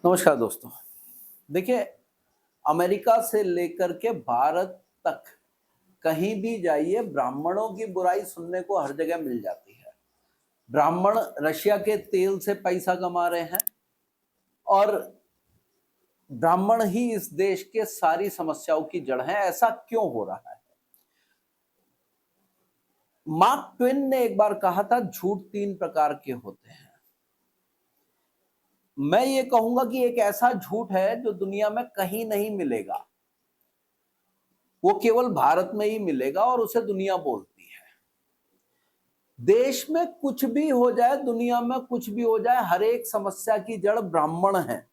नमस्कार दोस्तों। देखिए, अमेरिका से लेकर के भारत तक कहीं भी जाइए ब्राह्मणों की बुराई सुनने को हर जगह मिल जाती है। ब्राह्मण रशिया के तेल से पैसा कमा रहे हैं और ब्राह्मण ही इस देश के सारी समस्याओं की जड़ है। ऐसा क्यों हो रहा है? मार्क ट्वेन ने एक बार कहा था, झूठ 3 प्रकार के होते हैं। मैं ये कहूंगा कि एक ऐसा झूठ है जो दुनिया में कहीं नहीं मिलेगा, वो केवल भारत में ही मिलेगा और उसे दुनिया बोलती है। देश में कुछ भी हो जाए, दुनिया में कुछ भी हो जाए, हर एक समस्या की जड़ ब्राह्मण है।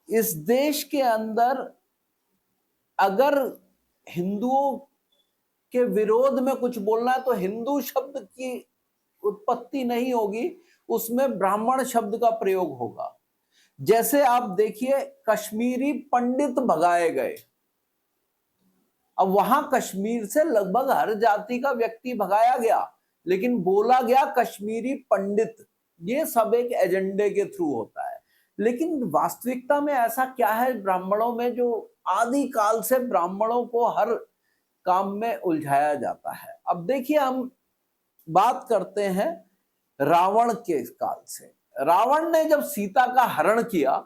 इस देश के अंदर अगर हिंदुओं के विरोध में कुछ बोलना है तो हिंदू शब्द की उत्पत्ति नहीं होगी, उसमें ब्राह्मण शब्द का प्रयोग होगा। जैसे आप देखिए, कश्मीरी पंडित भगाए गए। अब वहां कश्मीर से लगभग हर जाति का व्यक्ति भगाया गया, लेकिन बोला गया कश्मीरी पंडित। ये सब एक एजेंडे के थ्रू होता है, लेकिन वास्तविकता में ऐसा क्या है ब्राह्मणों में, जो आदि काल से ब्राह्मणों को हर काम में उलझाया जाता है। अब देखिए, हम बात करते हैं रावण के काल से। रावण ने जब सीता का हरण किया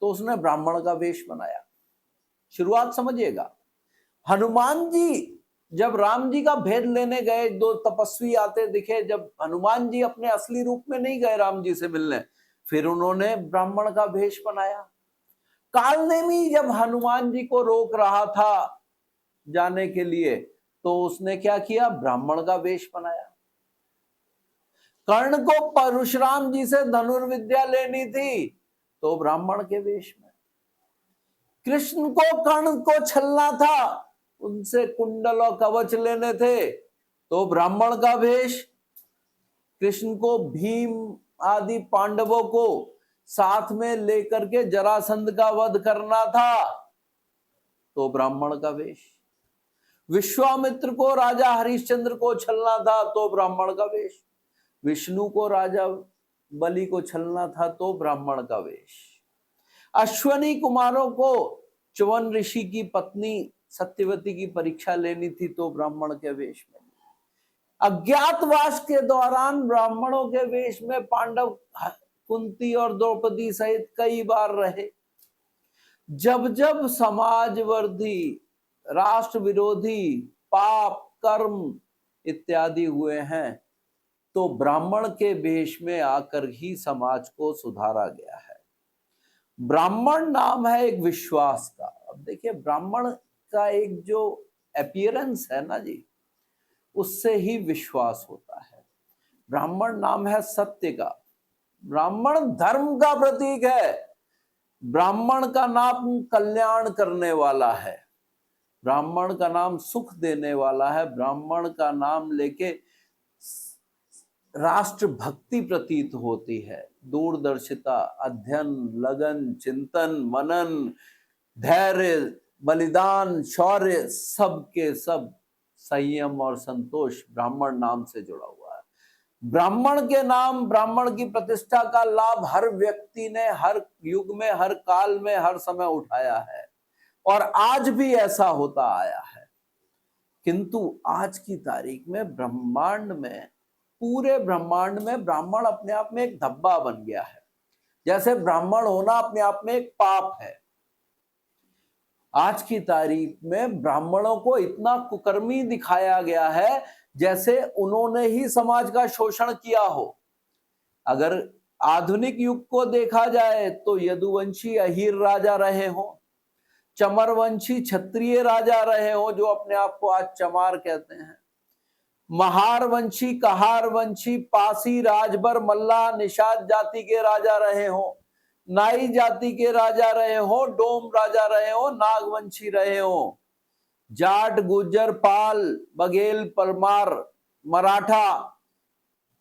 तो उसने ब्राह्मण का वेश बनाया। शुरुआत समझिएगा। हनुमान जी जब राम जी का भेद लेने गए, 2 तपस्वी आते दिखे। जब हनुमान जी अपने असली रूप में नहीं गए राम जी से मिलने, फिर उन्होंने ब्राह्मण का वेश बनाया। कालनेमी जब हनुमान जी को रोक रहा था जाने के लिए, तो उसने क्या किया? ब्राह्मण का वेश बनाया। कर्ण को परशुराम जी से धनुर्विद्या लेनी थी, तो ब्राह्मण के वेश में। कृष्ण को कर्ण को छलना था, उनसे कुंडल और कवच लेने थे, तो ब्राह्मण का वेश। कृष्ण को भीम आदि पांडवों को साथ में लेकर के जरासंध का वध करना था, तो ब्राह्मण का वेश। विश्वामित्र को राजा हरिश्चंद्र को छलना था, तो ब्राह्मण का वेश। विष्णु को राजा बलि को छलना था, तो ब्राह्मण का वेश। अश्वनी कुमारों को च्यवन ऋषि की पत्नी सत्यवती की परीक्षा लेनी थी, तो ब्राह्मण के वेश में। अज्ञातवास के दौरान ब्राह्मणों के वेश में पांडव कुंती और द्रौपदी सहित कई बार रहे। जब जब समाजवर्धी, राष्ट्र विरोधी पाप कर्म इत्यादि हुए हैं, तो ब्राह्मण के वेश में आकर ही समाज को सुधारा गया है। ब्राह्मण नाम है एक विश्वास का। अब देखिए, ब्राह्मण का एक जो अपीयरेंस है ना जी, उससे ही विश्वास होता है। ब्राह्मण नाम है सत्य का। ब्राह्मण धर्म का प्रतीक है। ब्राह्मण का नाम कल्याण करने वाला है। ब्राह्मण का नाम सुख देने वाला है। ब्राह्मण का नाम लेके राष्ट्र भक्ति प्रतीत होती है। दूरदर्शिता, अध्ययन, लगन, चिंतन, मनन, धैर्य, बलिदान, शौर्य, सब के सब संयम और संतोष ब्राह्मण नाम से जुड़ा हुआ है। ब्राह्मण के नाम, ब्राह्मण की प्रतिष्ठा का लाभ हर व्यक्ति ने हर युग में, हर काल में, हर समय उठाया है, और आज भी ऐसा होता आया है। किंतु आज की तारीख में ब्रह्मांड में, पूरे ब्रह्मांड में ब्राह्मण अपने आप में एक धब्बा बन गया है। जैसे ब्राह्मण होना अपने आप में एक पाप है। आज की तारीख में ब्राह्मणों को इतना कुकर्मी दिखाया गया है जैसे उन्होंने ही समाज का शोषण किया हो। अगर आधुनिक युग को देखा जाए तो यदुवंशी अहीर राजा रहे हो, चमरवंशी क्षत्रिय राजा रहे हो जो अपने आप को आज चमार कहते हैं, महारवंशी, कहारवंशी, पासी, राजभर, मल्ला, निषाद जाति के राजा रहे हो, नाई जाति के राजा रहे हो, डोम राजा रहे हो, नागवंशी रहे हो, जाट, गुज्जर, पाल, बघेल, परमार, मराठा,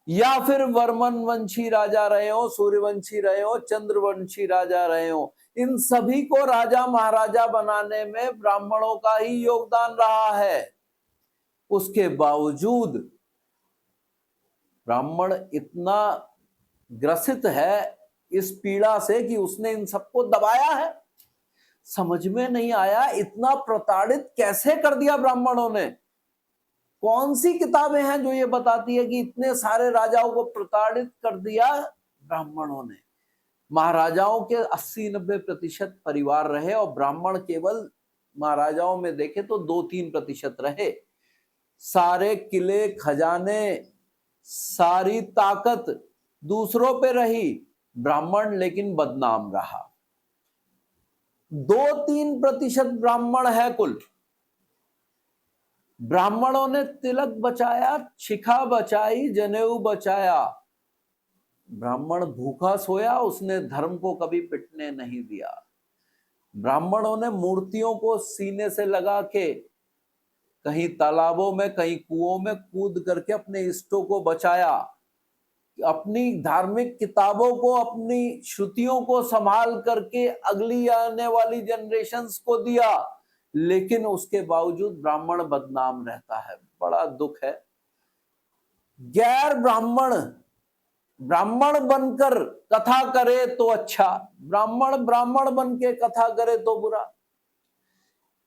या फिर वर्मन वंशी राजा रहे हो, सूर्यवंशी रहे हो, चंद्रवंशी राजा रहे हो, इन सभी को राजा महाराजा बनाने में ब्राह्मणों का ही योगदान रहा है। उसके बावजूद ब्राह्मण इतना ग्रसित है इस पीड़ा से कि उसने इन सबको दबाया है। समझ में नहीं आया इतना प्रताड़ित कैसे कर दिया ब्राह्मणों ने। कौन सी किताबें हैं जो ये बताती है कि इतने सारे राजाओं को प्रताड़ित कर दिया ब्राह्मणों ने। महाराजाओं के 80-90% परिवार रहे और ब्राह्मण केवल महाराजाओं में देखे तो 2-3% रहे। सारे किले खजाने सारी ताकत दूसरों पे रही, ब्राह्मण लेकिन बदनाम रहा। 2-3% ब्राह्मण है कुल। ब्राह्मणों ने तिलक बचाया, शिखा बचाई, जनेऊ बचाया। ब्राह्मण भूखा सोया, उसने धर्म को कभी पिटने नहीं दिया। ब्राह्मणों ने मूर्तियों को सीने से लगा के कहीं तालाबों में कहीं कुओं में कूद करके अपने इष्टों को बचाया। अपनी धार्मिक किताबों को, अपनी श्रुतियों को संभाल करके अगली आने वाली जनरेशंस को दिया, लेकिन उसके बावजूद ब्राह्मण बदनाम रहता है। बड़ा दुख है। गैर ब्राह्मण ब्राह्मण बनकर कथा करे तो अच्छा, ब्राह्मण ब्राह्मण बन के कथा करे तो बुरा।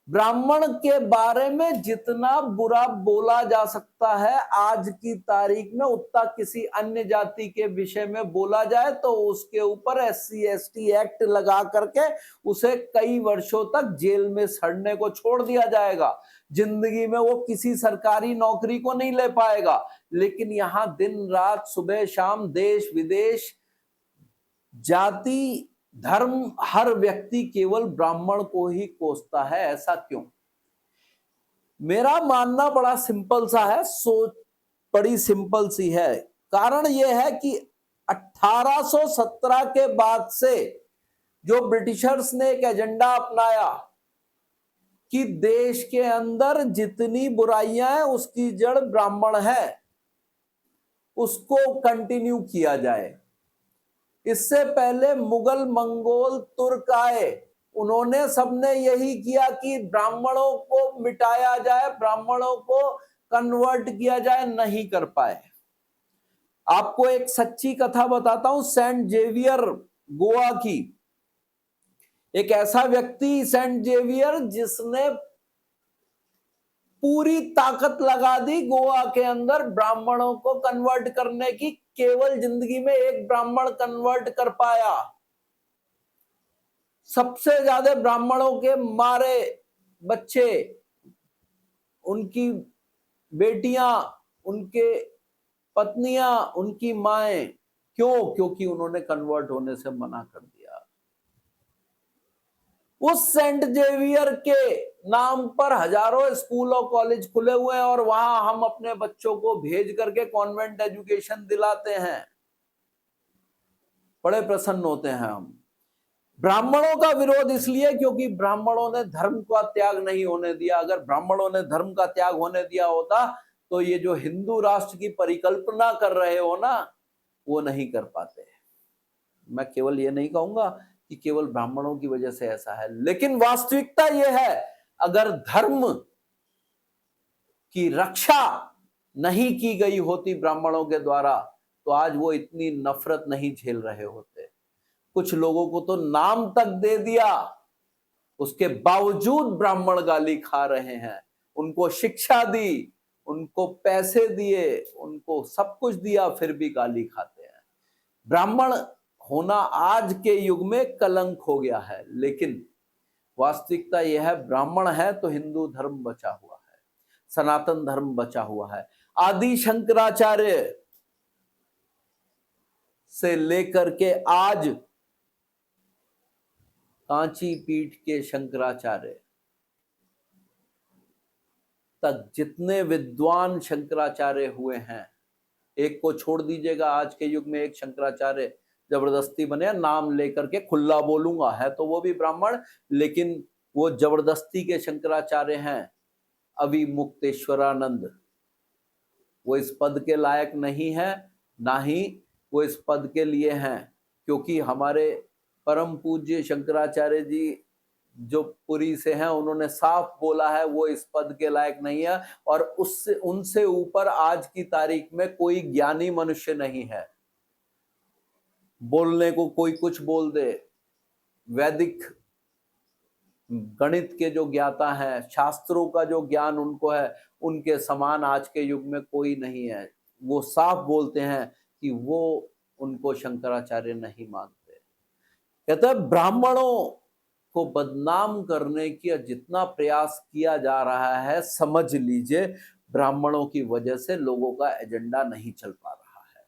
ब्राह्मण के बारे में जितना बुरा बोला जा सकता है आज की तारीख में, उतना किसी अन्य जाति के विषय में बोला जाए तो उसके ऊपर SC/ST एक्ट लगा करके उसे कई वर्षों तक जेल में सड़ने को छोड़ दिया जाएगा। जिंदगी में वो किसी सरकारी नौकरी को नहीं ले पाएगा। लेकिन यहां दिन रात सुबह शाम देश विदेश जाति धर्म हर व्यक्ति केवल ब्राह्मण को ही कोसता है। ऐसा क्यों? मेरा मानना बड़ा सिंपल सा है, सोच बड़ी सिंपल सी है। कारण यह है कि 1817 के बाद से जो ब्रिटिशर्स ने एक एजेंडा अपनाया कि देश के अंदर जितनी बुराइयां हैं उसकी जड़ ब्राह्मण है, उसको कंटिन्यू किया जाए। इससे पहले मुगल मंगोल तुर्क आए, उन्होंने सबने यही किया कि ब्राह्मणों को मिटाया जाए, ब्राह्मणों को कन्वर्ट किया जाए, नहीं कर पाए। आपको एक सच्ची कथा बताता हूं सेंट जेवियर गोवा की। एक ऐसा व्यक्ति सेंट जेवियर जिसने पूरी ताकत लगा दी गोवा के अंदर ब्राह्मणों को कन्वर्ट करने की। केवल जिंदगी में एक ब्राह्मण कन्वर्ट कर पाया। सबसे ज्यादा ब्राह्मणों के मारे बच्चे, उनकी बेटियां, उनके पत्नियां, उनकी माएं। क्यों? क्योंकि उन्होंने कन्वर्ट होने से मना कर दिया। उस सेंट जेवियर के नाम पर हजारों स्कूल और कॉलेज खुले हुए हैं और वहां हम अपने बच्चों को भेज करके कॉन्वेंट एजुकेशन दिलाते हैं। बड़े प्रसन्न होते हैं हम। ब्राह्मणों का विरोध इसलिए क्योंकि ब्राह्मणों ने धर्म का त्याग नहीं होने दिया। अगर ब्राह्मणों ने धर्म का त्याग होने दिया होता तो ये जो हिंदू राष्ट्र की परिकल्पना कर रहे हो ना, वो नहीं कर पाते। मैं केवल ये नहीं कहूंगा कि केवल ब्राह्मणों की वजह से ऐसा है, लेकिन वास्तविकता यह है अगर धर्म की रक्षा नहीं की गई होती ब्राह्मणों के द्वारा तो आज वो इतनी नफरत नहीं झेल रहे होते। कुछ लोगों को तो नाम तक दे दिया, उसके बावजूद ब्राह्मण गाली खा रहे हैं। उनको शिक्षा दी, उनको पैसे दिए, उनको सब कुछ दिया, फिर भी गाली खाते हैं। ब्राह्मण होना आज के युग में कलंक हो गया है। लेकिन वास्तविकता यह है ब्राह्मण है तो हिंदू धर्म बचा हुआ है, सनातन धर्म बचा हुआ है। आदि शंकराचार्य से लेकर के आज कांची पीठ के शंकराचार्य तक जितने विद्वान शंकराचार्य हुए हैं, एक को छोड़ दीजिएगा, आज के युग में एक शंकराचार्य जबरदस्ती बने, नाम लेकर के खुला बोलूंगा, है तो वो भी ब्राह्मण, लेकिन वो जबरदस्ती के शंकराचार्य हैं। अभी मुक्तेश्वरानंद, वो इस पद के लायक नहीं है, ना ही वो इस पद के लिए हैं, क्योंकि हमारे परम पूज्य शंकराचार्य जी जो पुरी से हैं, उन्होंने साफ बोला है वो इस पद के लायक नहीं है। और उससे उनसे ऊपर आज की तारीख में कोई ज्ञानी मनुष्य नहीं है। बोलने को कोई कुछ बोल दे। वैदिक गणित के जो ज्ञाता हैं, शास्त्रों का जो ज्ञान उनको है, उनके समान आज के युग में कोई नहीं है। वो साफ बोलते हैं कि वो उनको शंकराचार्य नहीं मानते। कहते हैं ब्राह्मणों को बदनाम करने की जितना प्रयास किया जा रहा है, समझ लीजिए ब्राह्मणों की वजह से लोगों का एजेंडा नहीं चल पा रहा है।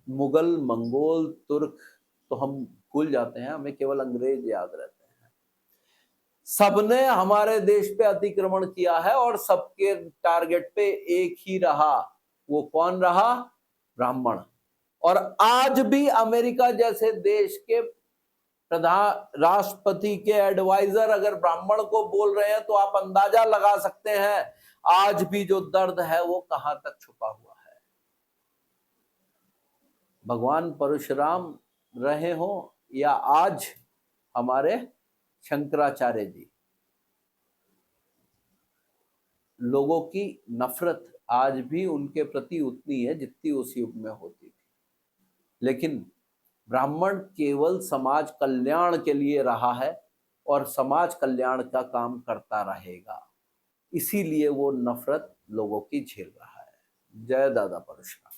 मुगल, मंगोल, तुर्क तो हम भूल जाते हैं, हमें केवल अंग्रेज याद रहते हैं। सबने हमारे देश पे अतिक्रमण किया है और सबके टारगेट पे एक ही रहा। वो कौन रहा? ब्राह्मण। और आज भी अमेरिका जैसे देश के प्रधान राष्ट्रपति के एडवाइजर अगर ब्राह्मण को बोल रहे हैं तो आप अंदाजा लगा सकते हैं आज भी जो दर्द है वो कहां तक छुपा हुआ है। भगवान परशुराम रहे हो या आज हमारे शंकराचार्य जी, लोगों की नफरत आज भी उनके प्रति उतनी है जितनी उस युग में होती थी। लेकिन ब्राह्मण केवल समाज कल्याण के लिए रहा है और समाज कल्याण का काम करता रहेगा, इसीलिए वो नफरत लोगों की झेल रहा है। जय दादा परशुराम।